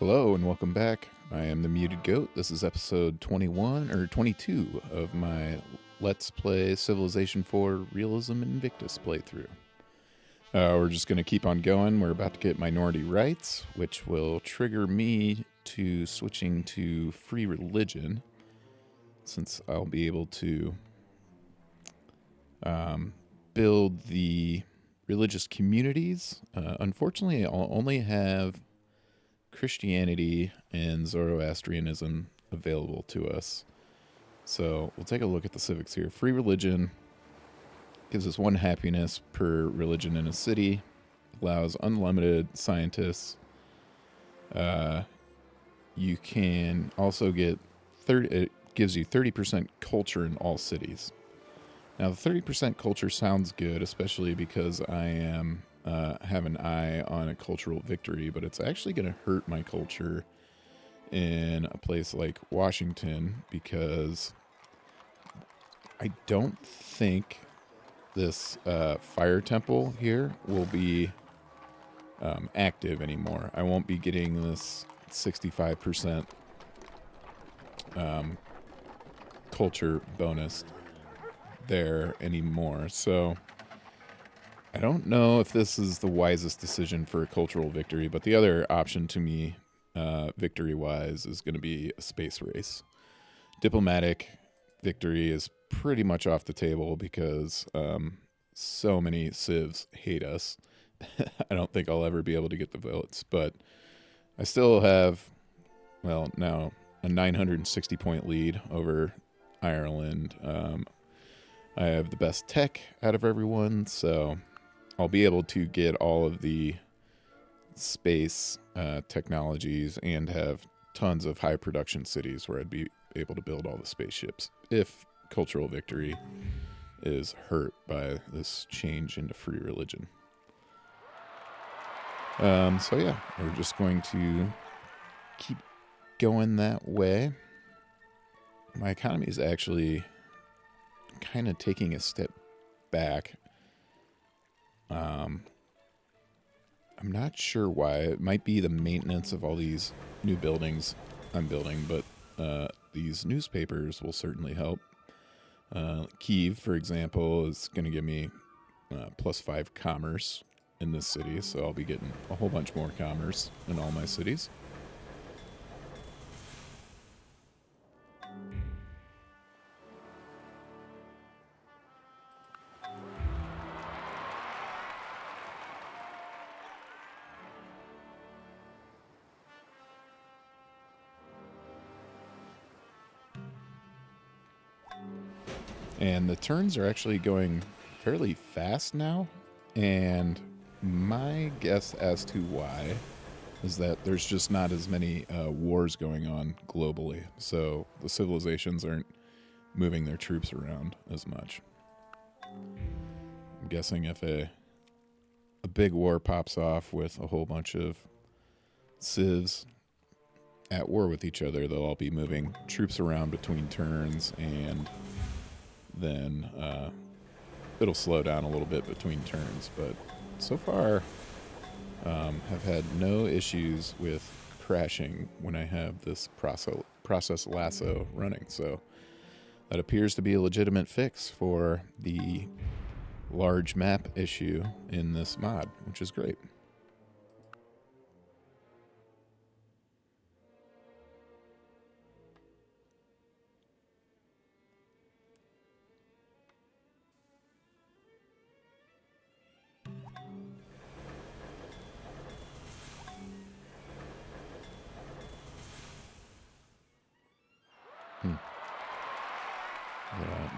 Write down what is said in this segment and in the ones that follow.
Hello and welcome back. I am the Muted Goat. This is episode 21 or 22 of my Let's Play Civilization 4 Realism Invictus playthrough. We're just going to keep on going. We're about to get minority rights, which will trigger me to switching to free religion, since I'll be able to build the religious communities. Unfortunately, I'll only have Christianity and Zoroastrianism available to us. So we'll take a look at the civics here. Free religion gives us 1 happiness per religion in a city, allows unlimited scientists. You can also get it gives you 30% culture in all cities. Now the 30% culture sounds good, especially because I am have an eye on a cultural victory, but it's actually going to hurt my culture in a place like Washington, because I don't think this fire temple here will be active anymore. I won't be getting this 65% culture bonus there anymore. So I don't know if this is the wisest decision for a cultural victory, but the other option to me, victory-wise, is going to be a space race. Diplomatic victory is pretty much off the table because so many civs hate us. I don't think I'll ever be able to get the votes, but I still have, well, now a 960-point lead over Ireland. I have the best tech out of everyone, so I'll be able to get all of the space technologies and have tons of high production cities where I'd be able to build all the spaceships if cultural victory is hurt by this change into free religion. So yeah, we're just going to keep going that way. My economy is actually kind of taking a step back. I'm not sure why. It might be the maintenance of all these new buildings I'm building, but these newspapers will certainly help. Kyiv, for example, is going to give me +5 commerce in this city, so I'll be getting a whole bunch more commerce in all my cities. And the turns are actually going fairly fast now, and my guess as to why is that there's just not as many wars going on globally, so the civilizations aren't moving their troops around as much. I'm guessing if a big war pops off with a whole bunch of civs at war with each other, they'll all be moving troops around between turns, and then it'll slow down a little bit between turns. But so far, have had no issues with crashing when I have this process lasso running. So that appears to be a legitimate fix for the large map issue in this mod, which is great.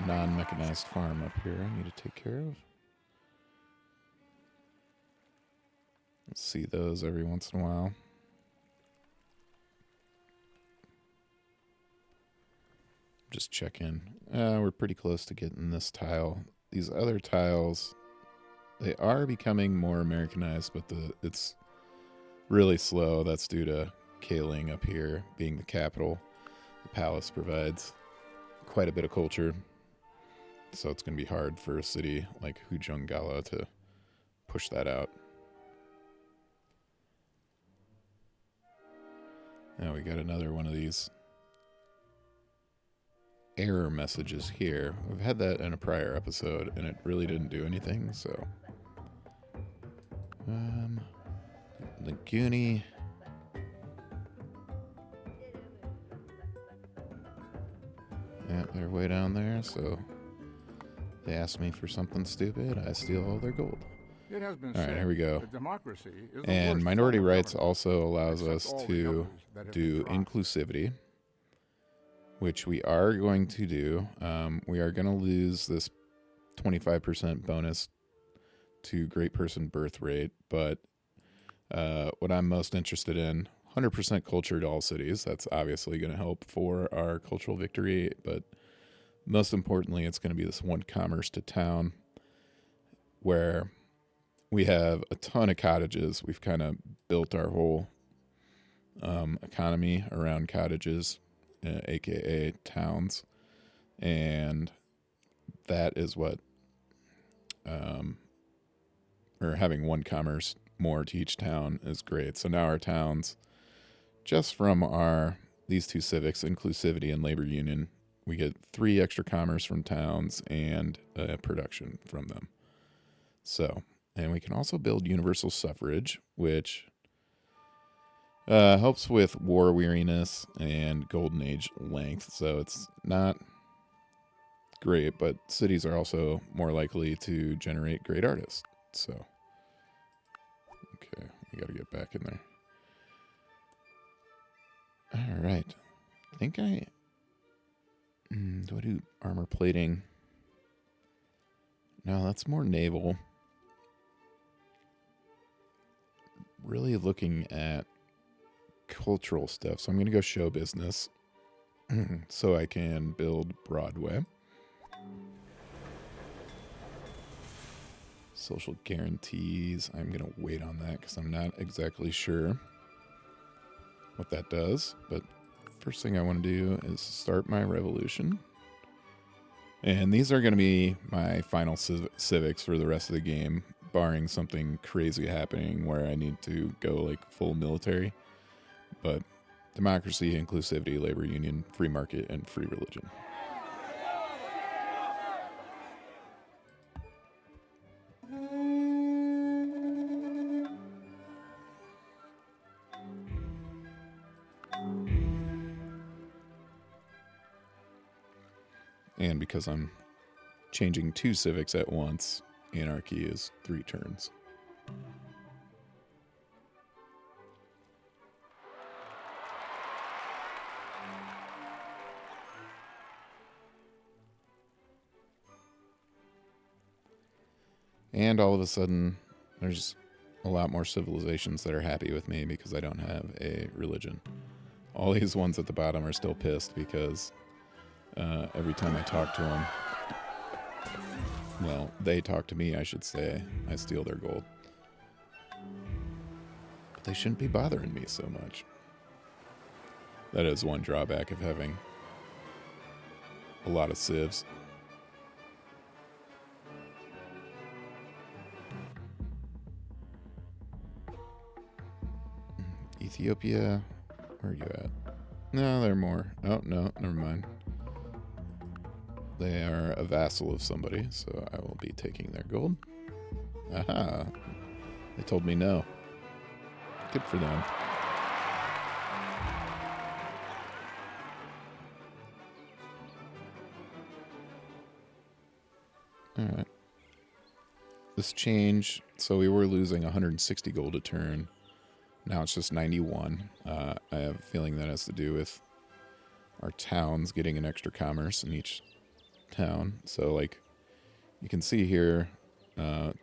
Non-mechanized farm up here I need to take care of. Let's see those every once in a while. Just check in. We're pretty close to getting this tile. These other tiles, they are becoming more Americanized, but it's really slow. That's due to Kaling up here being the capital. The palace provides quite a bit of culture, so it's going to be hard for a city like Hujungala to push that out. Now we got another one of these error messages here. We've had that in a prior episode, and it really didn't do anything, so... Laguni. Yeah, they're way down there, so... They ask me for something stupid, I steal all their gold. It has been Alright, here we go. democracy is And minority rights also allows us to do inclusivity, which we are going to do. We are going to lose this 25% bonus to great person birth rate, but what I'm most interested in, 100% culture to all cities. That's obviously going to help for our cultural victory, but most importantly, it's going to be this one commerce to town where we have a ton of cottages. We've kind of built our whole economy around cottages, aka towns, and that is what, or having one commerce more to each town is great. So now our towns, just from these two civics, inclusivity and labor union, we get 3 extra commerce from towns and production from them. So, and we can also build universal suffrage, which helps with war weariness and golden age length. So it's not great, but cities are also more likely to generate great artists. So, okay, we got to get back in there. All right. I think do I do armor plating? No, that's more naval. Really looking at cultural stuff. So I'm going to go show business so I can build Broadway. Social guarantees. I'm going to wait on that because I'm not exactly sure what that does. But first thing I want to do is start my revolution. And these are going to be my final civics for the rest of the game, barring something crazy happening where I need to go like full military. But democracy, inclusivity, labor union, free market, and free religion. And because I'm changing 2 civics at once, anarchy is 3 turns. And all of a sudden, there's a lot more civilizations that are happy with me because I don't have a religion. All these ones at the bottom are still pissed because every time I talk to them, well, they talk to me, I should say, I steal their gold. But they shouldn't be bothering me so much. That is one drawback of having a lot of civs. Ethiopia, where are you at? No, there are more. Oh, no, never mind. They are a vassal of somebody, so I will be taking their gold. Aha! They told me no. Good for them. Alright. This change, so we were losing 160 gold a turn. Now it's just 91. I have a feeling that has to do with our towns getting an extra commerce in each town. So, like, you can see here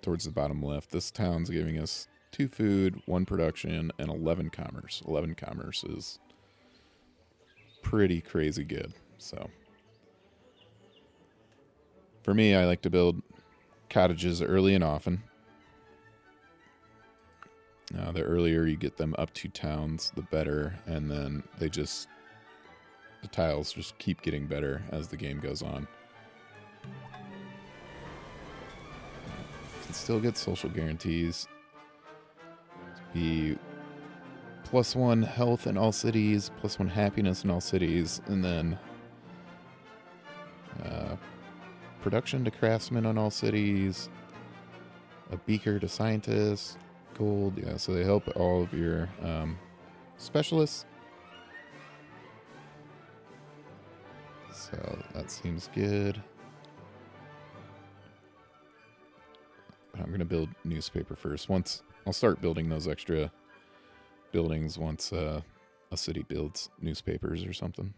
towards the bottom left, this town's giving us 2 food, 1 production, and 11 commerce. 11 commerce is pretty crazy good. So, for me, I like to build cottages early and often. The earlier you get them up to towns, the better, and then the tiles just keep getting better as the game goes on. Can still get social guarantees. Be +1 health in all cities, +1 happiness in all cities, and then production to craftsmen on all cities, a beaker to scientists, gold. Yeah, so they help all of your specialists. So that seems good. I'm going to build newspaper first. I'll start building those extra buildings once a city builds newspapers or something.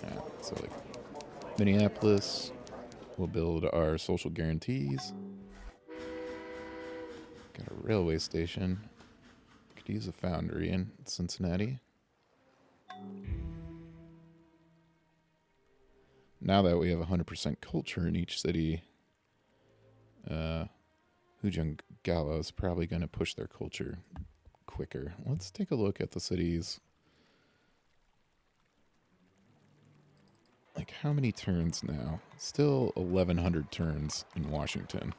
Yeah, so like Minneapolis, we'll build our social guarantees. Got a railway station. Could use a foundry in Cincinnati. Now that we have 100% culture in each city, Hujangala is probably going to push their culture quicker. Let's take a look at the cities. Like, how many turns now? Still 1,100 turns in Washington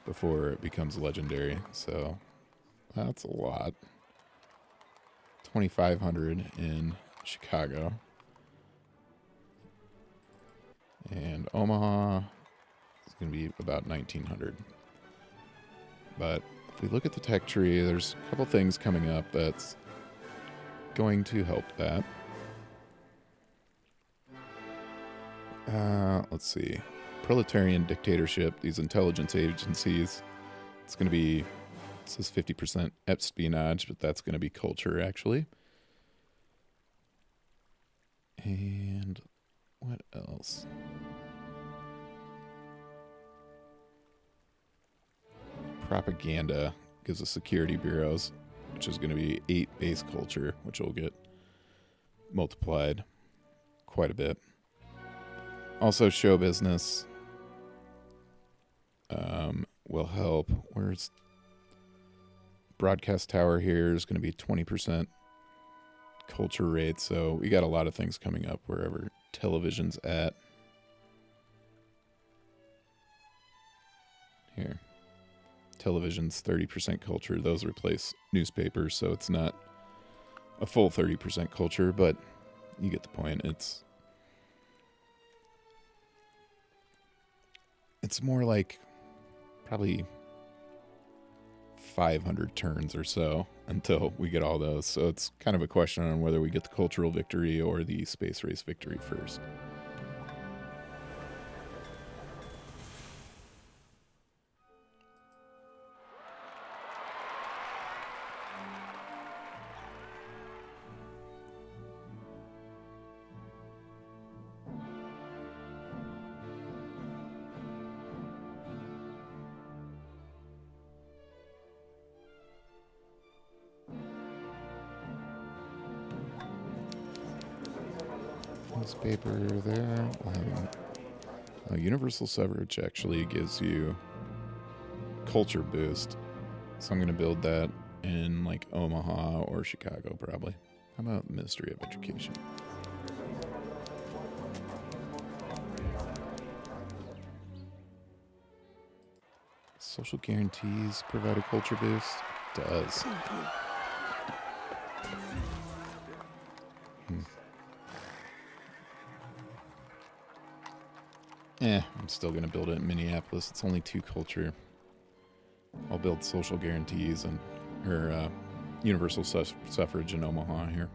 before it becomes legendary. So that's a lot. 2,500 in Chicago. And Omaha is going to be about 1,900. But if we look at the tech tree, there's a couple things coming up that's going to help that. Let's see. Proletarian dictatorship, these intelligence agencies. It's going to be, it says 50% espionage, but that's going to be culture, actually. And what else? Propaganda gives us security bureaus, which is going to be 8 base culture, which will get multiplied quite a bit. Also, show business will help. Where's broadcast tower here is going to be 20% culture rate. So we got a lot of things coming up wherever television's at. Here. Television's 30% culture. Those replace newspapers, so it's not a full 30% culture, but you get the point. It's more like probably 500 turns or so until we get all those. So it's kind of a question on whether we get the cultural victory or the space race victory first. Newspaper there. Universal suffrage actually gives you culture boost, so I'm going to build that in like Omaha or Chicago probably. How about Ministry of Education? Social guarantees provide a culture boost? It does. I'm still going to build it in Minneapolis. It's only 2 culture. I'll build social guarantees and universal suffrage in Omaha here.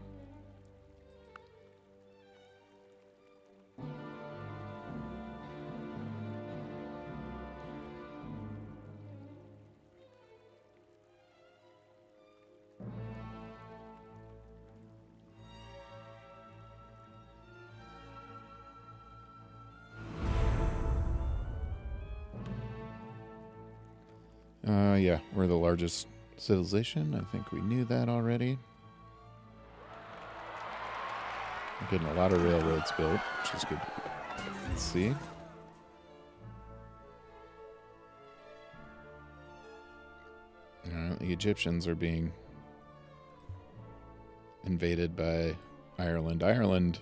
Yeah, we're the largest civilization. I think we knew that already. We're getting a lot of railroads built, which is good to see. The Egyptians are being invaded by Ireland. Ireland,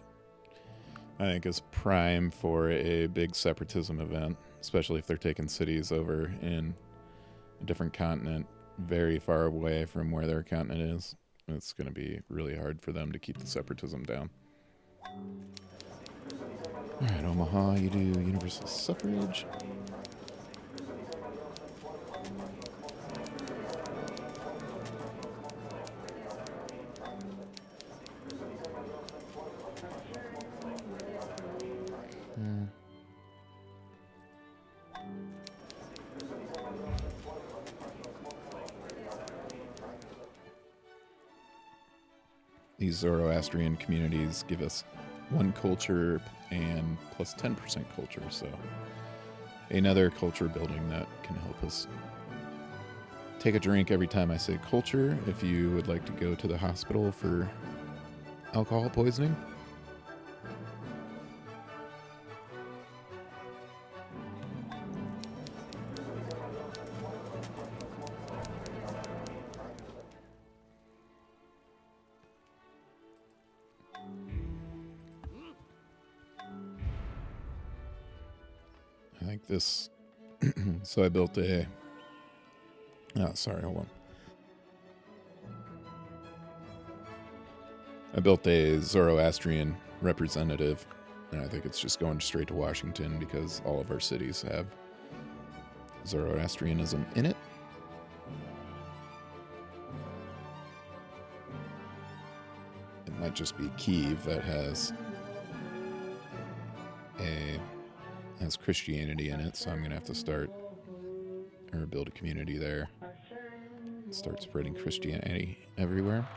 I think, is prime for a big separatism event, especially if they're taking cities over in a different continent, very far away from where their continent is. It's going to be really hard for them to keep the separatism down. Alright, Omaha, you do universal suffrage. These Zoroastrian communities give us 1 culture and plus 10% culture, so another culture building that can help us. Take a drink every time I say culture if you would like to go to the hospital for alcohol poisoning. I think this... so I built a... Oh, sorry, hold on. I built a Zoroastrian representative, and I think it's just going straight to Washington because all of our cities have Zoroastrianism in it. It might just be Kyiv that has Christianity in it, so I'm gonna have to start or build a community there. Start spreading Christianity everywhere.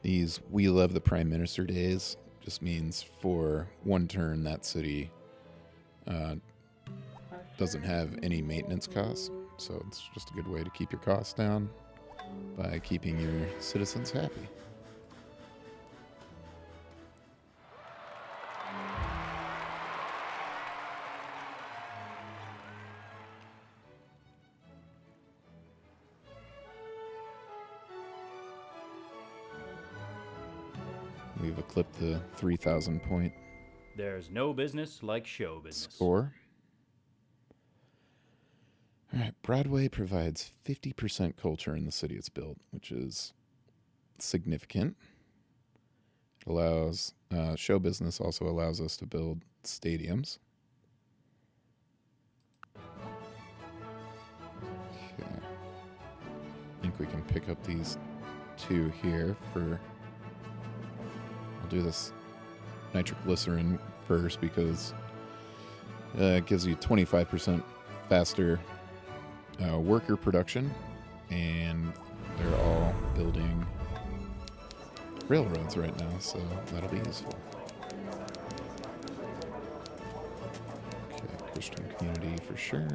These "We Love the Prime Minister" days just means for 1 turn that city doesn't have any maintenance costs, so it's just a good way to keep your costs down by keeping your citizens happy. We've eclipsed the 3,000 point There's no business like show business. score. All right, Broadway provides 50% culture in the city it's built, which is significant. It allows show business also allows us to build stadiums. Okay. I think we can pick up these 2 here for... I'll do this nitroglycerin first because it gives you 25% faster worker production, and they're all building railroads right now, so that'll be useful. Okay, Christian community for sure.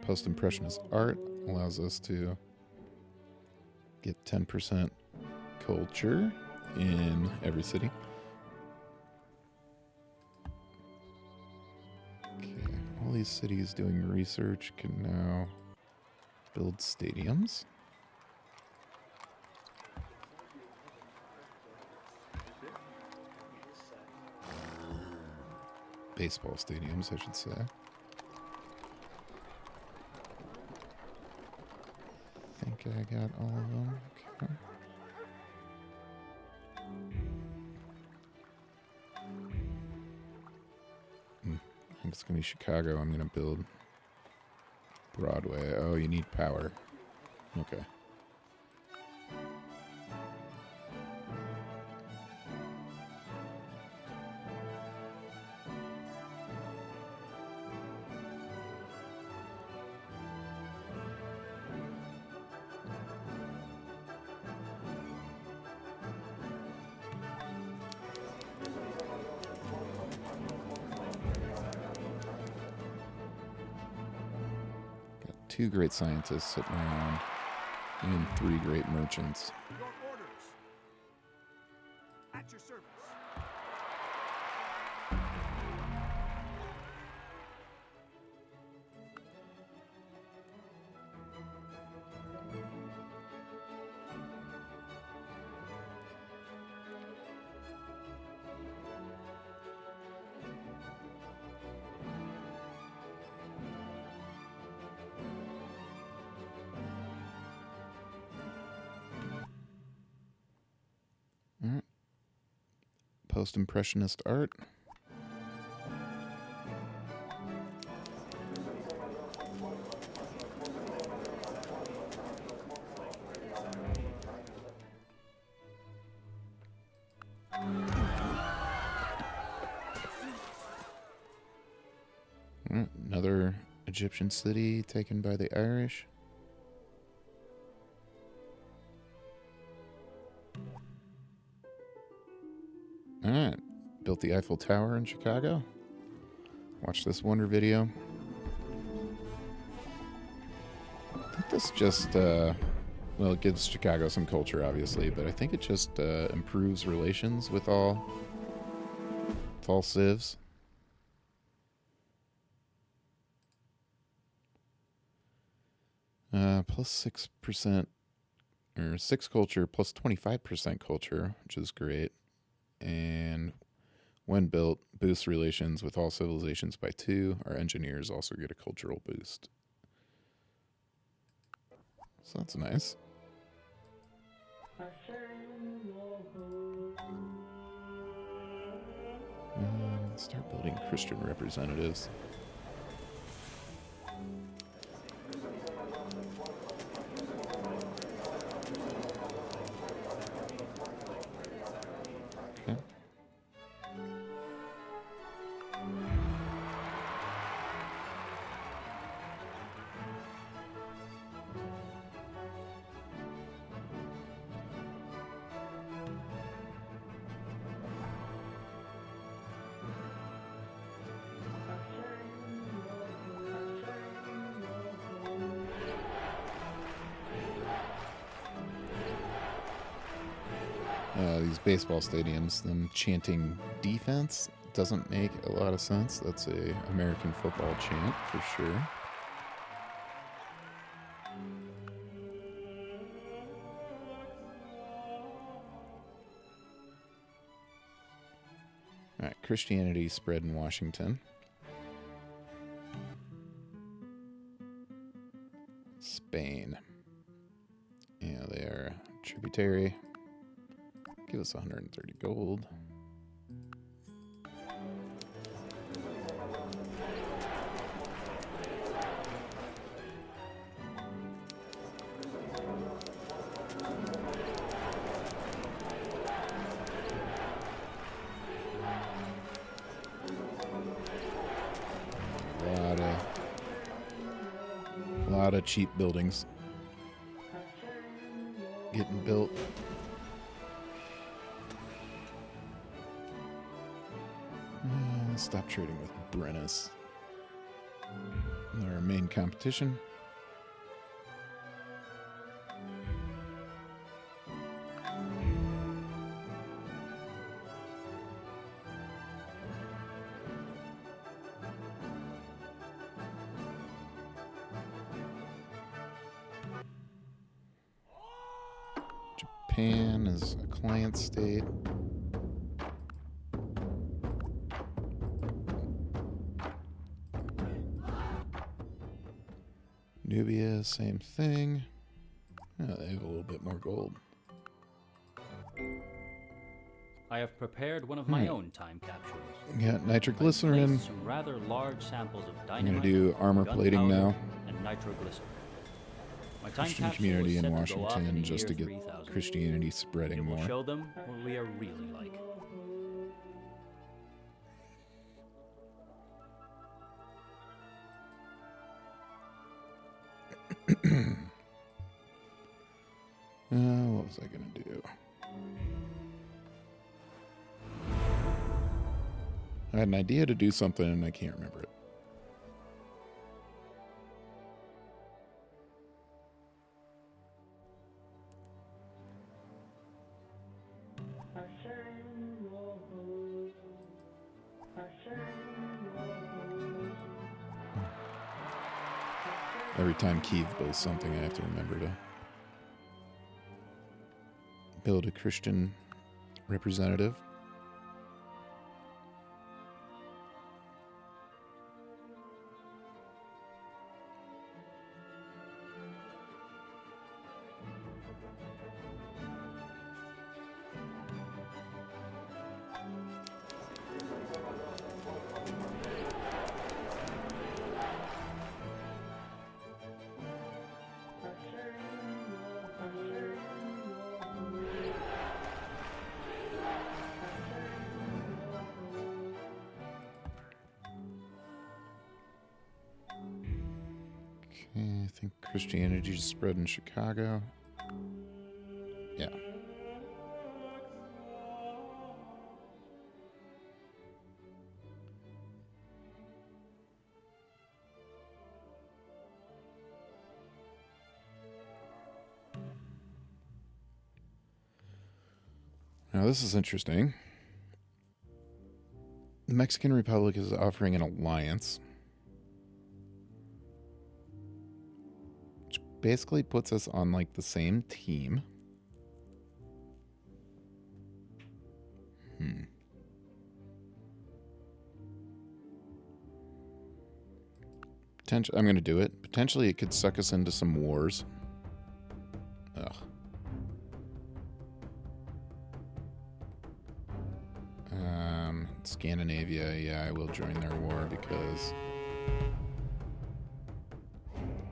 Post-impressionist art allows us to get 10% culture in every city. Okay, all these cities doing research can now build stadiums. Baseball stadiums, I should say. I think I got all of them. Okay. I think it's going to be Chicago. I'm going to build Broadway. Oh, you need power. Okay. Got 2 great scientists sitting around and 3 great merchants. Your orders. At your service. All right. Post-impressionist art. Another Egyptian city taken by the Irish. Alright. Built the Eiffel Tower in Chicago. Watch this wonder video. I think this just, well, it gives Chicago some culture, obviously, but I think it just improves relations with all civs. Plus 6%, or 6 culture, plus 25% culture, which is great. And when built, boosts relations with all civilizations by 2. Our engineers also get a cultural boost. So that's nice. Start building Christian representatives. Okay. These baseball stadiums, them chanting defense doesn't make a lot of sense. That's a American football chant for sure. Alright, Christianity spread in Washington. Spain. Yeah, they are tributary. Give us 130 gold. A lot of cheap buildings getting built. Stop trading with Brennus. Our main competition. Japan is a client state. Nubia, same thing. Oh, they have a little bit more gold. I have prepared one of my own time capsules. We got nitroglycerin. Some rather large samples of I'm dynamite. going to do armor plating now. And nitroglycerin. My time Christian capsule community is in set to go off in Washington the just to year get 3000. Christianity spreading It will more. show them what we are really like. What was I going to do? I had an idea to do something and I can't remember it. Every time Kiev builds something, I have to remember to build a Christian representative. Okay, I think Christianity just spread in Chicago. Yeah. Now, this is interesting. The Mexican Republic is offering an alliance, which basically puts us on, like, the same team. I'm going to do it. Potentially, it could suck us into some wars. Ugh. Scandinavia, yeah, I will join their war because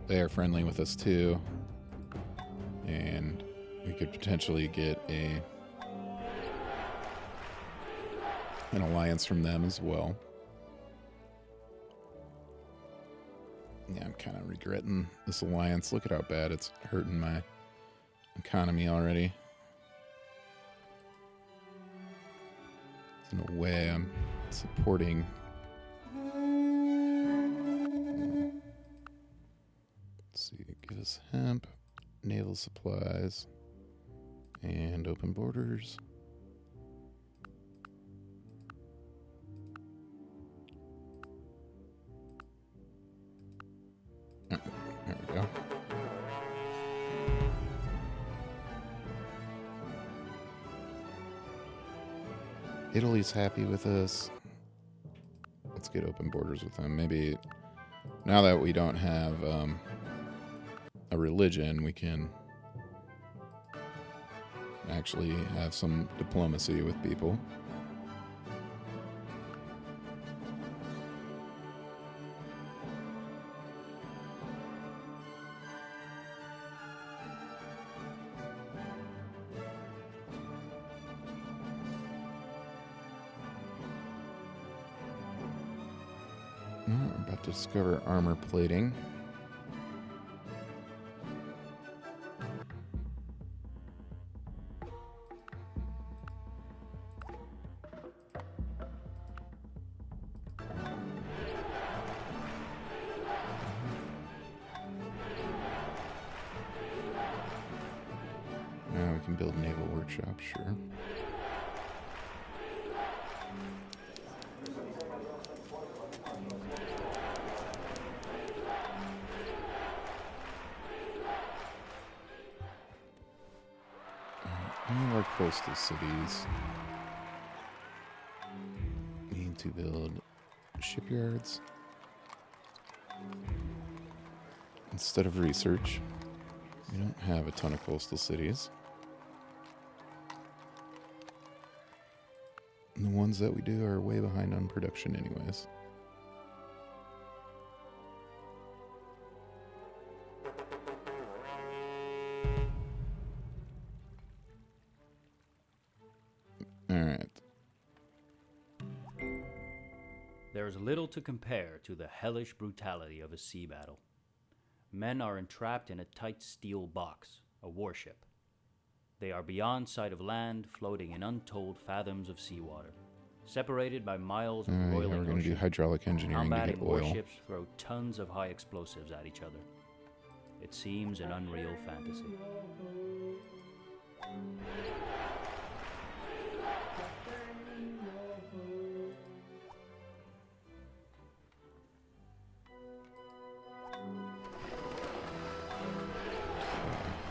they are friendly with us too. And we could potentially get an alliance from them as well. Yeah, I'm kind of regretting this alliance. Look at how bad it's hurting my economy already. In a way, I'm supporting. Let's see, give us hemp, naval supplies, and open borders. Oh, there we go. Italy's happy with us. Let's get open borders with them. Maybe now that we don't have a religion, we can actually have some diplomacy with people. We're about to discover armor plating. Now we can build a naval workshop, sure. Any of our coastal cities need to build shipyards instead of research. We don't have a ton of coastal cities. And the ones that we do are way behind on production anyways. Alright. There is little to compare to the hellish brutality of a sea battle. Men are entrapped in a tight steel box, a warship. They are beyond sight of land, floating in untold fathoms of seawater, separated by miles of Yeah, roiling we're going to do ocean. hydraulic engineering to Combating get oil. warships throw tons of high explosives at each other. It seems an unreal fantasy.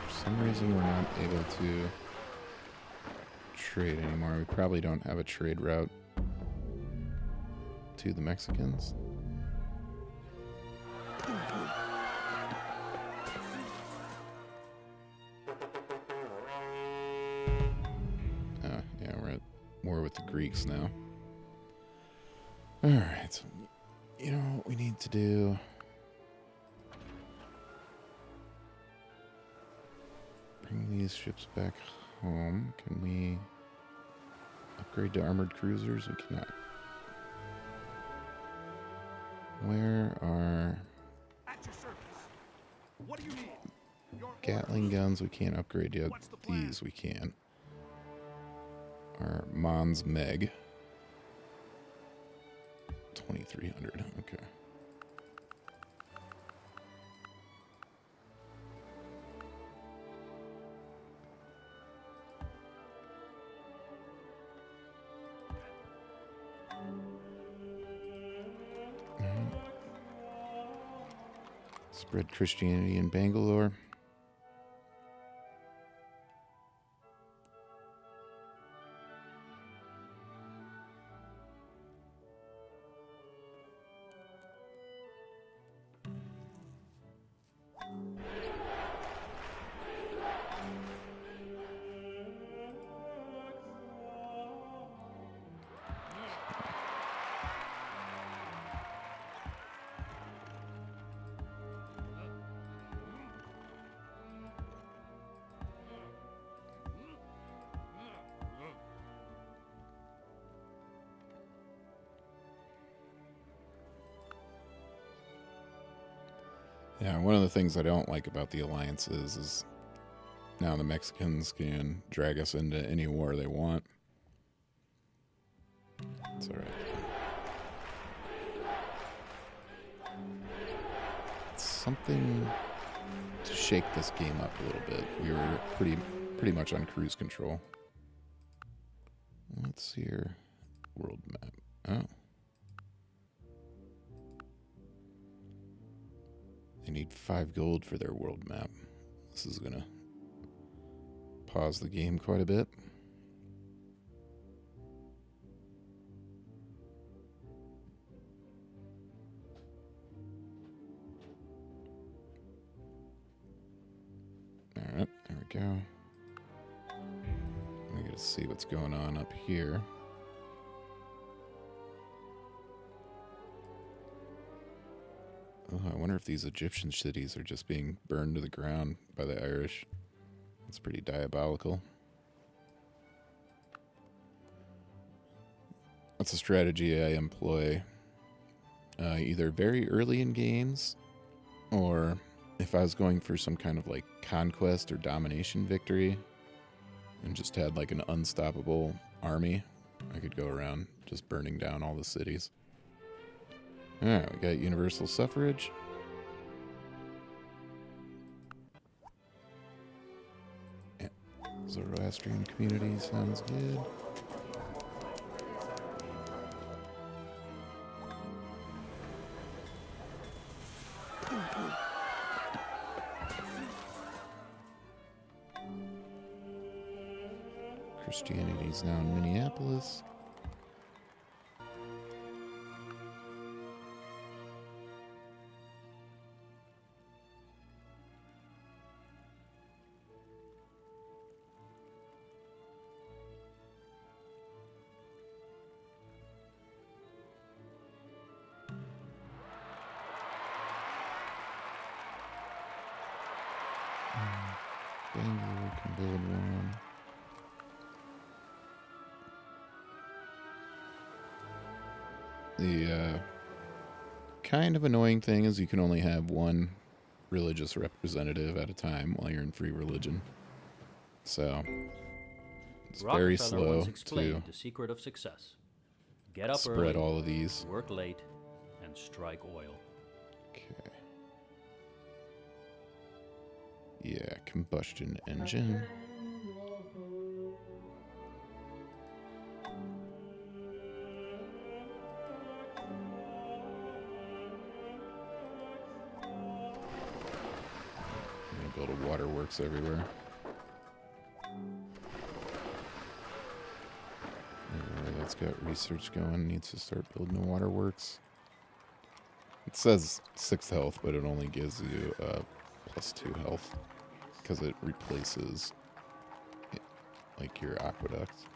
For some reason we're not able to trade anymore. We probably don't have a trade route to the Mexicans. Yeah, we're at war with the Greeks now. Alright, so you know what we need to do? Bring these ships back home. Can we upgrade to armored cruisers? We cannot. Where are... At your service. Gatling guns we can't upgrade yet. These we can. Our Mons Meg. 2300. Okay. Spread Christianity in Bangalore. Yeah, one of the things I don't like about the alliances is now the Mexicans can drag us into any war they want. It's alright. It's something to shake this game up a little bit. We were pretty much on cruise control. Let's see here. World map. Oh. They need 5 gold for their world map. This is gonna pause the game quite a bit. Alright, there we go. We gotta see what's going on up here. Oh, I wonder if these Egyptian cities are just being burned to the ground by the Irish. That's pretty diabolical. That's a strategy I employ either very early in games, or if I was going for some kind of like conquest or domination victory and just had like an unstoppable army, I could go around just burning down all the cities. Alright, we got universal suffrage. Yeah. Zoroastrian community sounds good. Christianity's now in Minneapolis. Bangalore can build one. The kind of annoying thing is you can only have one religious representative at a time while you're in free religion. So it's very Rockefeller slow once explained to the secret of success. Get up spread early, all of these. work late, and strike oil. Okay. Yeah, combustion engine. I'm gonna build a waterworks everywhere. That's got research going. Needs to start building a waterworks. It says 6 health, but it only gives you +2 health because it replaces like your aqueduct.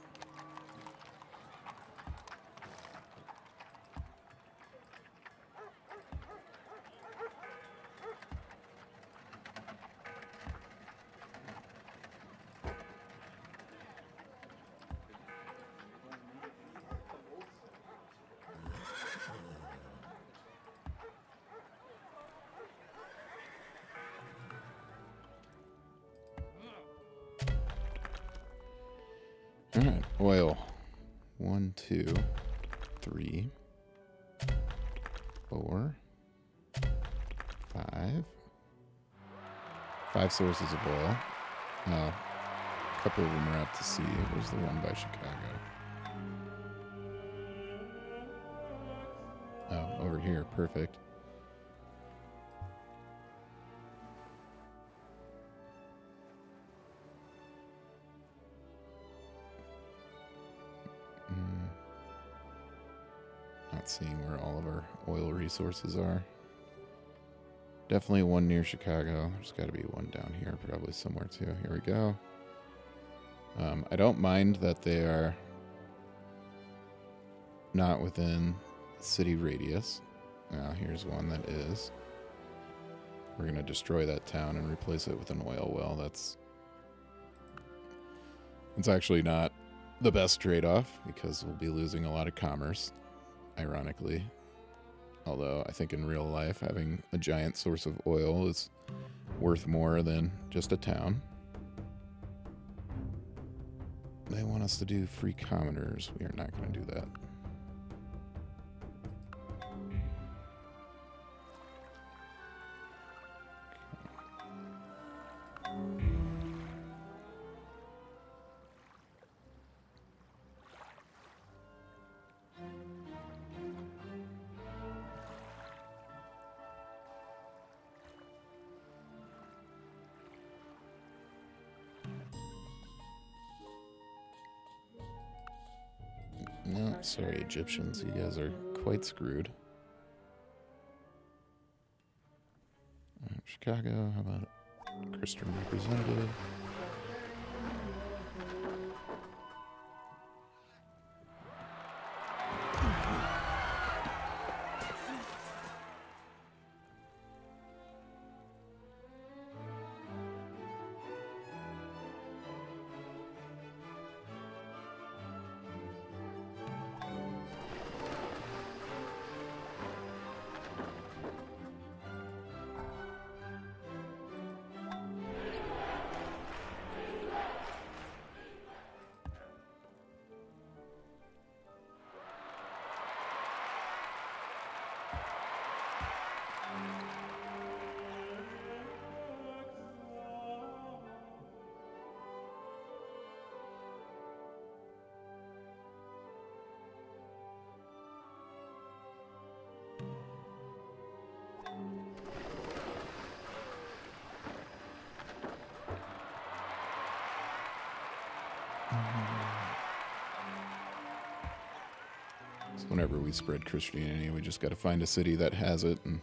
Alright, oil. 1, 2, 3, 4, 5. 5 sources of oil. Oh, a couple of them are out to sea. Where's the one by Chicago? Oh, over here. Perfect. Not seeing where all of our oil resources are. Definitely one near Chicago. There's got to be one down here, probably somewhere too. Here we go. I don't mind that they are not within city radius. Now, here's one that is. We're going to destroy that town and replace it with an oil well. It's actually not the best trade-off because we'll be losing a lot of commerce, ironically. Although I think in real life, having a giant source of oil is worth more than just a town. They want us to do free commoners. We are not going to do that. No, sorry, Egyptians. You guys are quite screwed. Chicago, how about Christian representative? So whenever we spread Christianity, we just got to find a city that has it and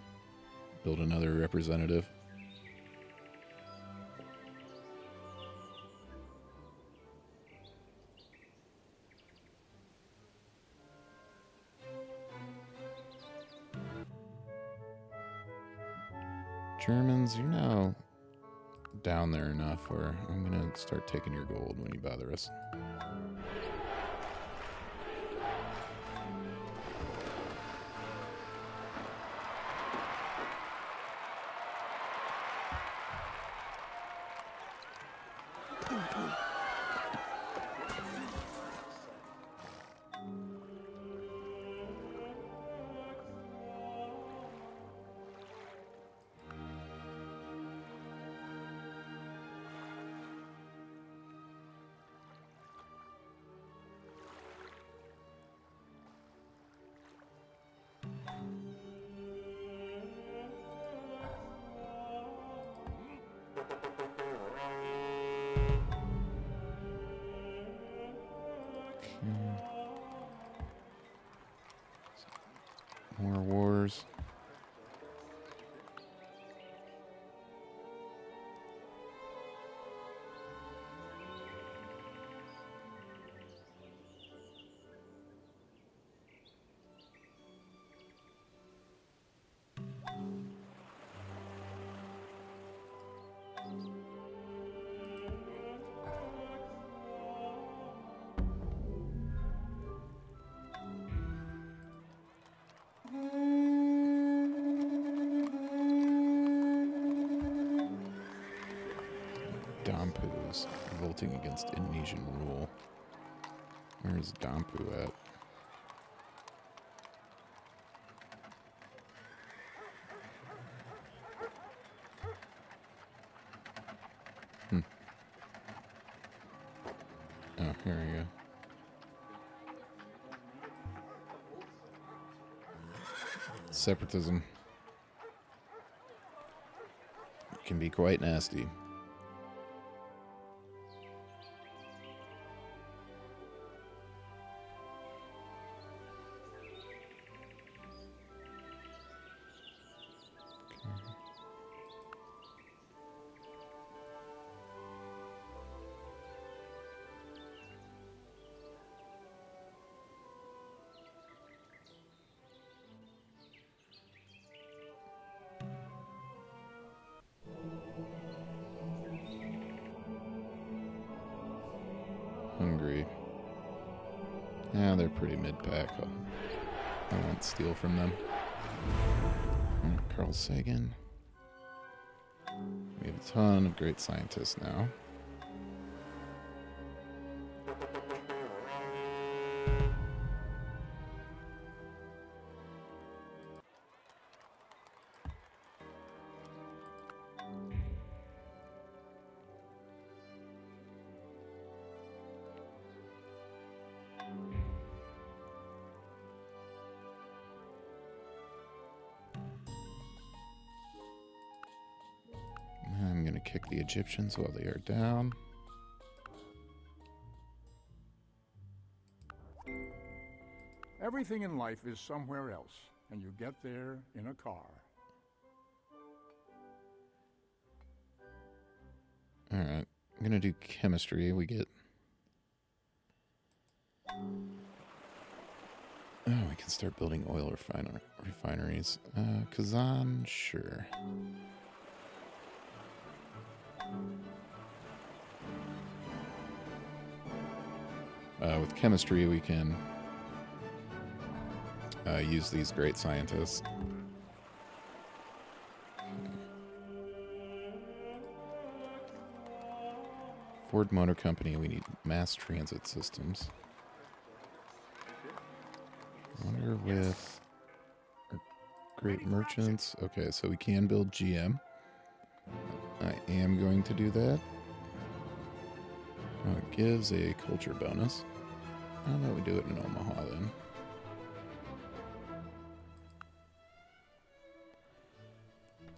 build another representative. Germans, you're now down there enough where I'm going to start taking your gold when you bother us. More wars. Dompoos revolting against Indonesian rule. Where's Dampu at? Oh, here we go. Separatism can be quite nasty. Hungary. Yeah, they're pretty mid-pack. I won't steal from them. Carl Sagan. We have a ton of great scientists now. I'm going to kick the Egyptians while they are down. Everything in life is somewhere else, and you get there in a car. All right. I'm going to do chemistry. We get... Oh, we can start building oil refineries. Kazan, sure. With chemistry, we can use these great scientists. Ford Motor Company, we need mass transit systems. I wonder with our great merchants. Okay, so we can build GM. I am going to do that. Oh, it gives a culture bonus. How about we do it in Omaha then?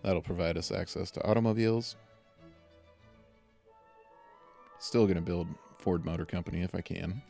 That'll provide us access to automobiles. Still going to build Ford Motor Company if I can.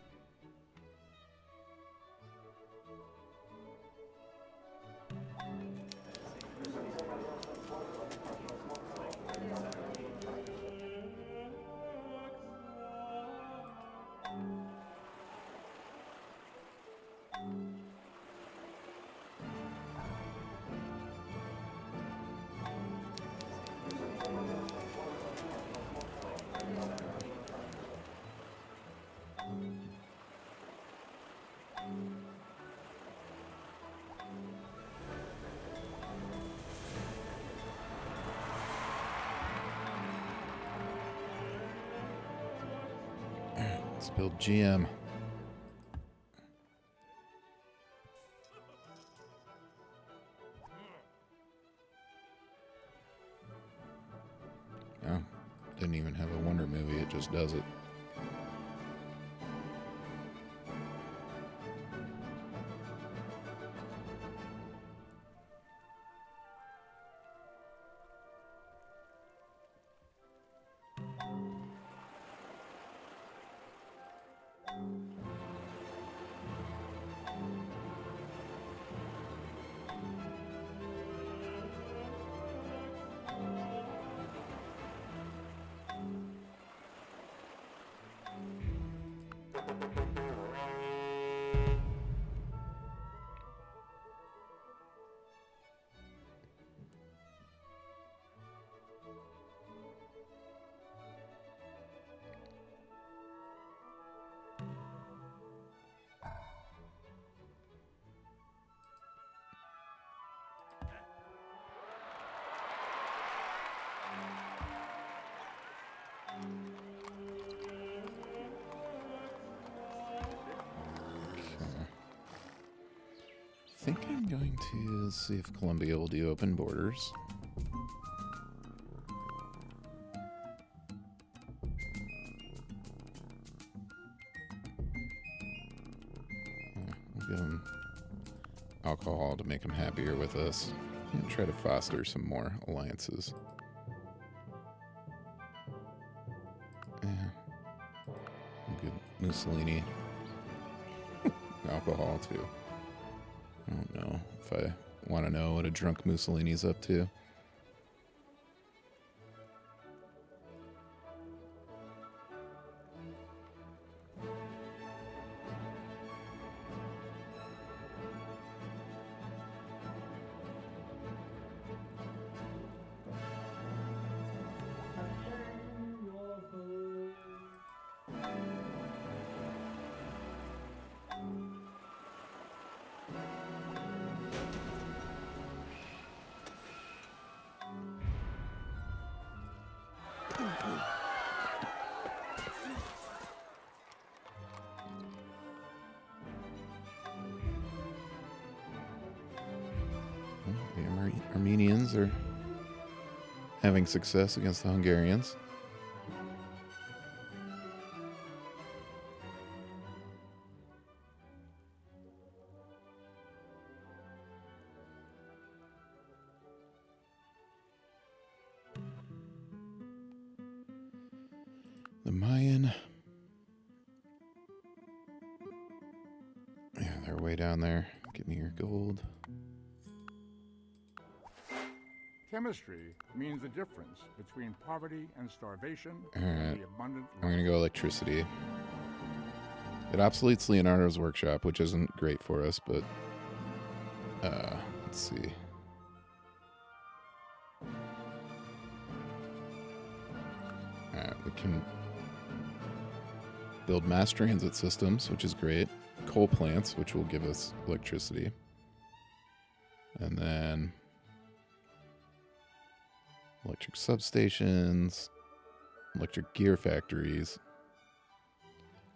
Let's build GM. Oh, didn't even have a Wonder movie, it just does it. think I'm going to see if Colombia will do open borders. We'll give them alcohol to make them happier with us. And try to foster some more alliances. Yeah. We'll give Mussolini alcohol too. I don't know if I want to know what a drunk Mussolini's up to. The Armenians are having success against the Hungarians. The Mayan. Yeah, they're way down there. Give me your gold. Chemistry means the difference between poverty and starvation All right. and the abundant I'm going to go electricity. It obsoletes Leonardo's workshop, which isn't great for us, but let's see. Alright, we can build mass transit systems, which is great. Coal plants, which will give us electricity. And then electric substations, electric gear factories.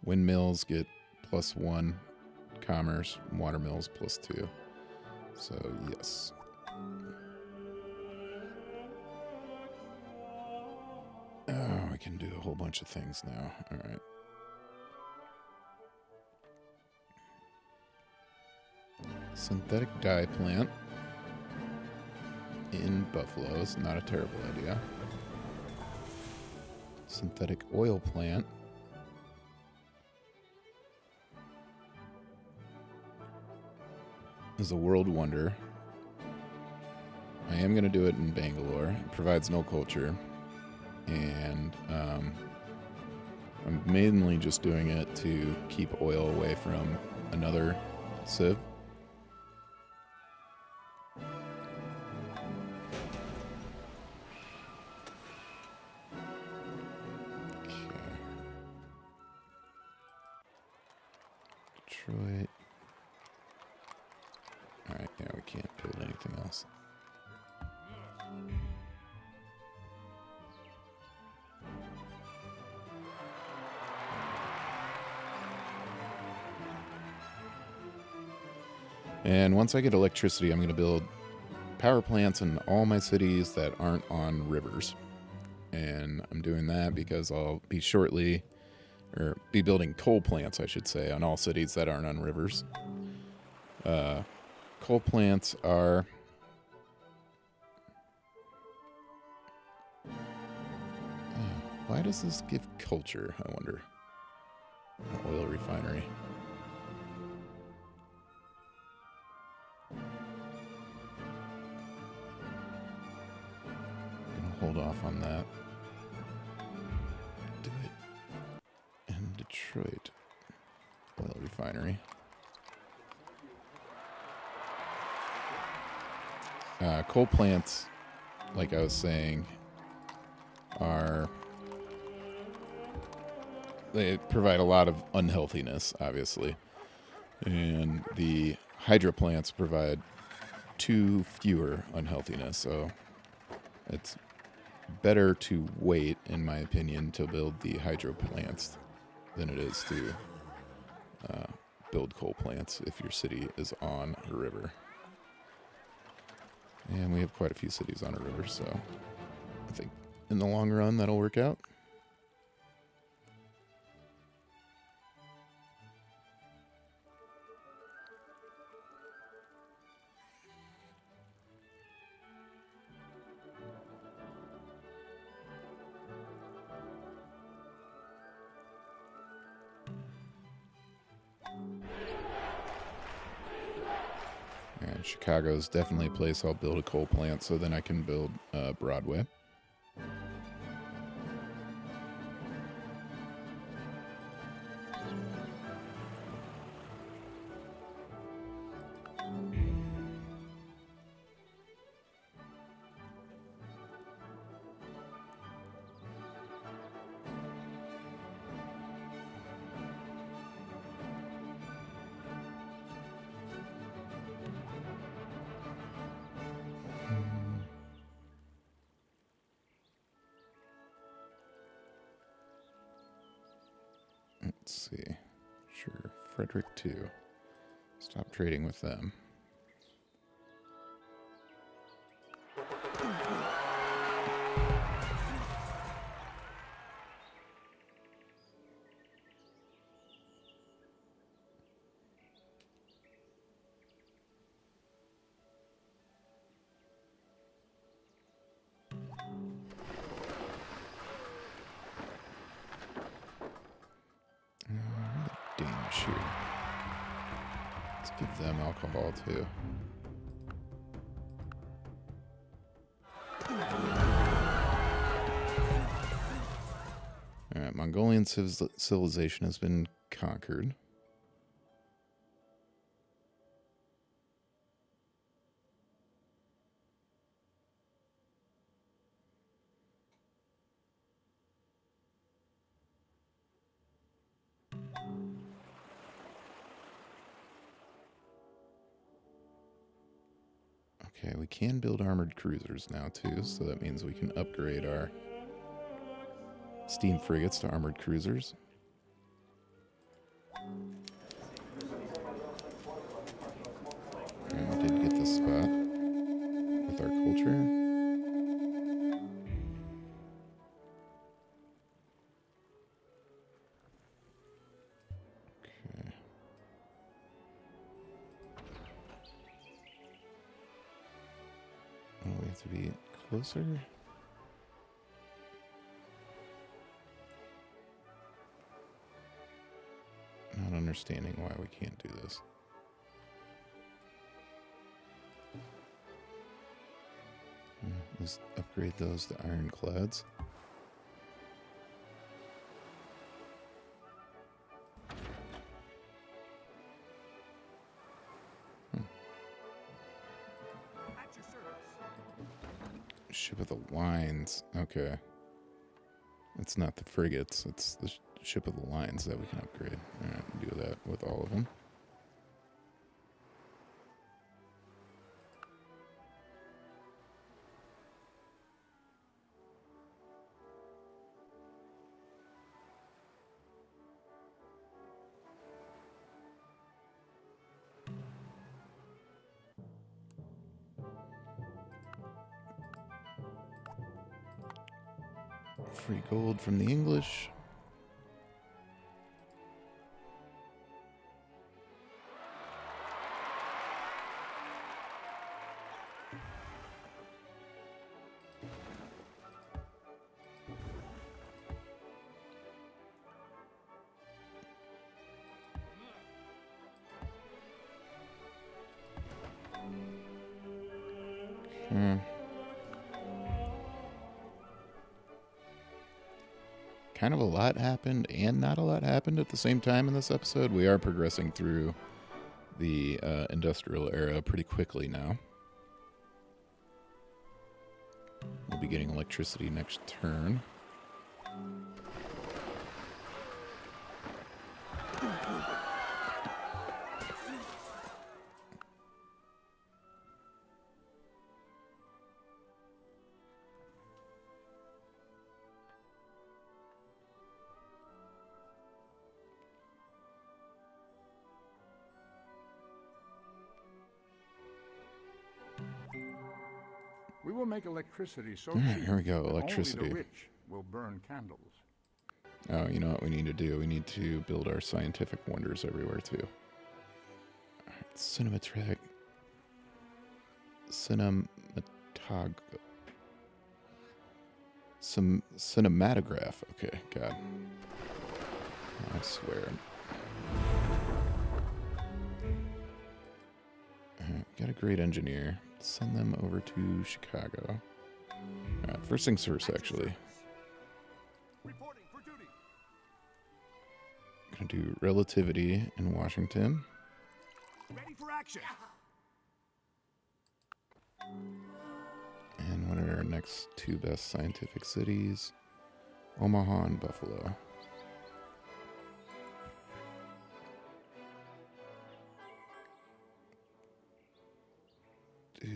Windmills get +1 commerce, water mills +2. So, yes. Oh, we can do a whole bunch of things now. All right. Synthetic dye plant in Buffalo is not a terrible idea. Synthetic oil plant. Is a world wonder. I am going to do it in Bangalore. It provides no culture. And I'm mainly just doing it to keep oil away from another civ. Detroit. Alright, yeah, we can't build anything else. And once I get electricity, I'm going to build power plants in all my cities that aren't on rivers. And I'm doing that because I'll be be building coal plants, I should say, on all cities that aren't on rivers. Coal plants are... why does this give culture, I wonder? An oil refinery. Hold off on that. Do it in Detroit. Oil refinery. Coal plants, like I was saying, they provide a lot of unhealthiness, obviously. And the hydro plants provide 2 fewer unhealthiness, so it's better to wait, in my opinion, to build the hydro plants than it is to build coal plants if your city is on a river. And we have quite a few cities on a river, so I think in the long run that'll work out. And Chicago's definitely a place I'll build a coal plant so then I can build Broadway. Let's see. Sure. Frederick 2. Stop trading with them. Danish here. Let's give them alcohol too. Alright, Mongolian civilization has been conquered. Okay, we can build armored cruisers now too, so that means we can upgrade our steam frigates to armored cruisers. And we did get this spot with our culture. Okay. Oh, we have to be closer. Not understanding why we can't do this. Let's upgrade those to ironclads. Ship of the lines. Okay. It's not the frigates, it's the ship of the lines that we can upgrade. Alright, do that with all of them. Free gold from the English. Kind of a lot happened and not a lot happened at the same time in this episode. We are progressing through the industrial era pretty quickly now. We'll be getting electricity next turn. We will make electricity so All right, cheap here we go, that electricity. only the rich will burn candles. Oh, you know what we need to do? We need to build our scientific wonders everywhere, too. All right, cinematograph. Some cinematograph. Okay, God. I swear. Got a great engineer. Send them over to Chicago. Alright, first things first, actually. Reporting for duty. Gonna do relativity in Washington. Ready for action. And what are our next two best scientific cities? Omaha and Buffalo. Do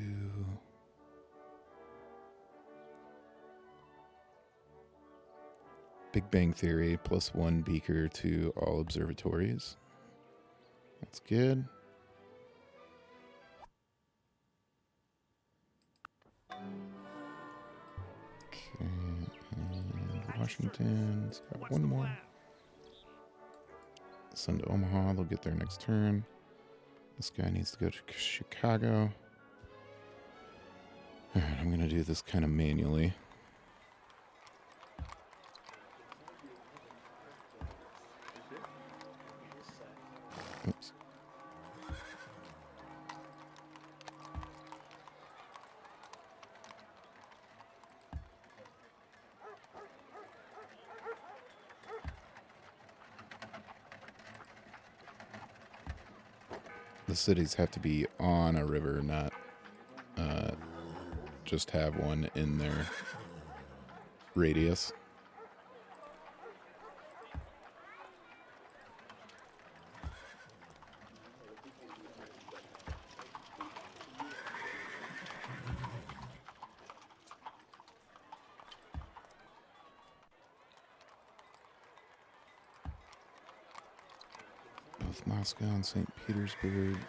Big Bang Theory +1 beaker to all observatories. That's good. Okay, and Washington's got one more. Send to Omaha, they'll get there next turn. This guy needs to go to Chicago. Alright, I'm gonna do this kind of manually. Oops. The cities have to be on a river, not just have one in their radius. Both Moscow and St. Petersburg.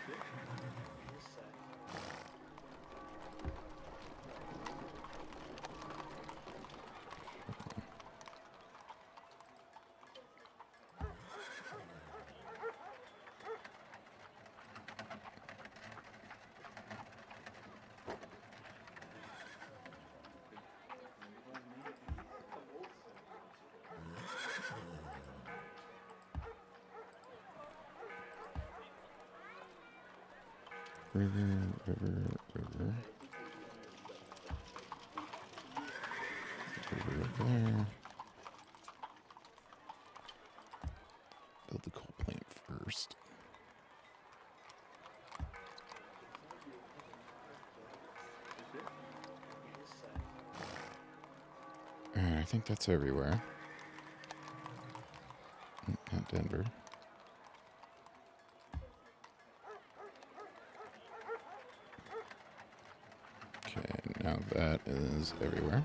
River. River up there. Build the coal plant first. Alright, I think that's everywhere. Not Denver. Okay, now that is everywhere.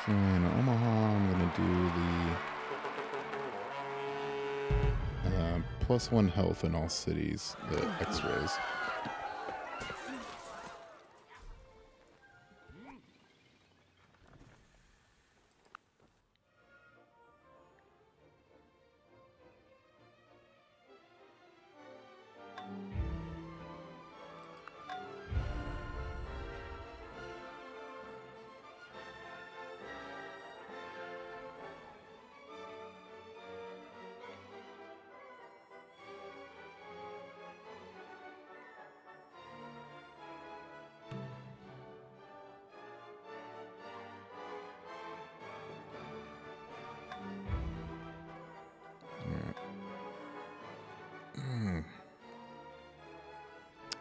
So in Omaha, I'm going to do the +1 health in all cities, the x-rays.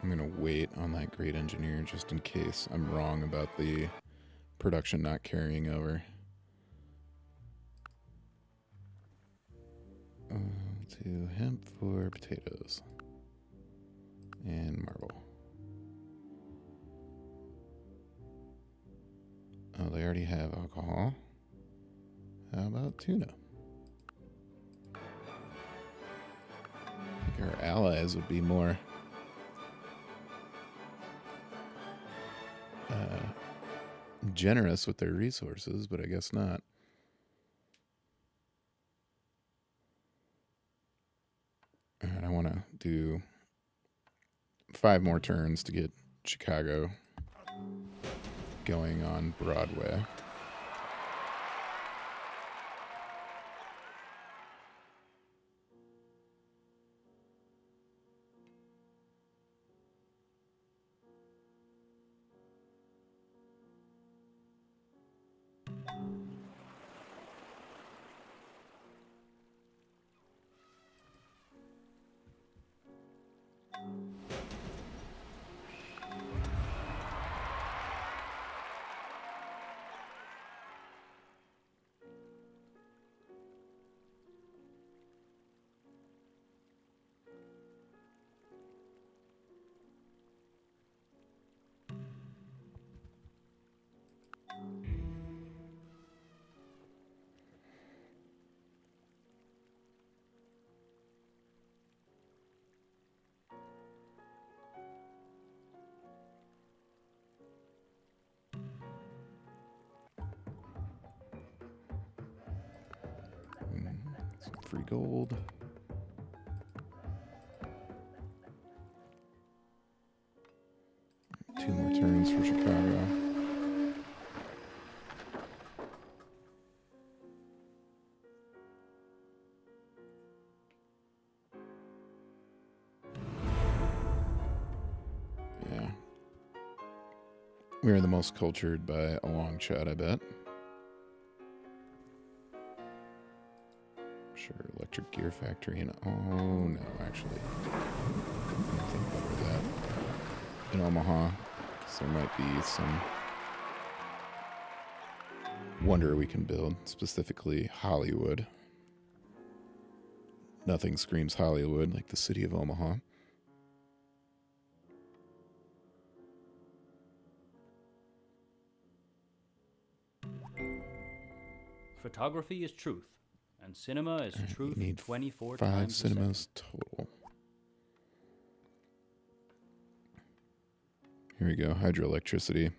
I'm going to wait on that great engineer just in case I'm wrong about the production not carrying over. To hemp for potatoes and marble. Oh, they already have alcohol. How about tuna? I think our allies would be more generous with their resources, but I guess not. All right, I want to do 5 more turns to get Chicago going on Broadway. Some free gold. Two more turns for Chicago. Yeah. We're the most cultured by a long shot, I bet. Sure, electric gear factory and oh no, actually. I think better that in Omaha, because there might be some wonder we can build, specifically Hollywood. Nothing screams Hollywood like the city of Omaha. Photography is truth, and cinema is truth Need 24 5 times a second. cinemas total. Here we go, hydroelectricity.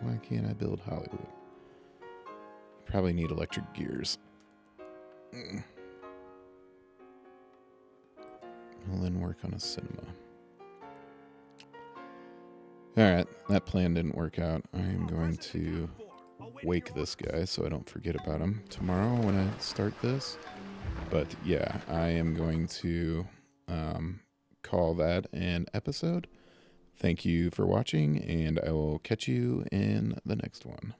Why can't I build Hollywood? Probably need electric gears. I'll then work on a cinema. Alright, that plan didn't work out. I am going to wake this guy so I don't forget about him tomorrow when I start this. But yeah, I am going to call that an episode. Thank you for watching, and I will catch you in the next one.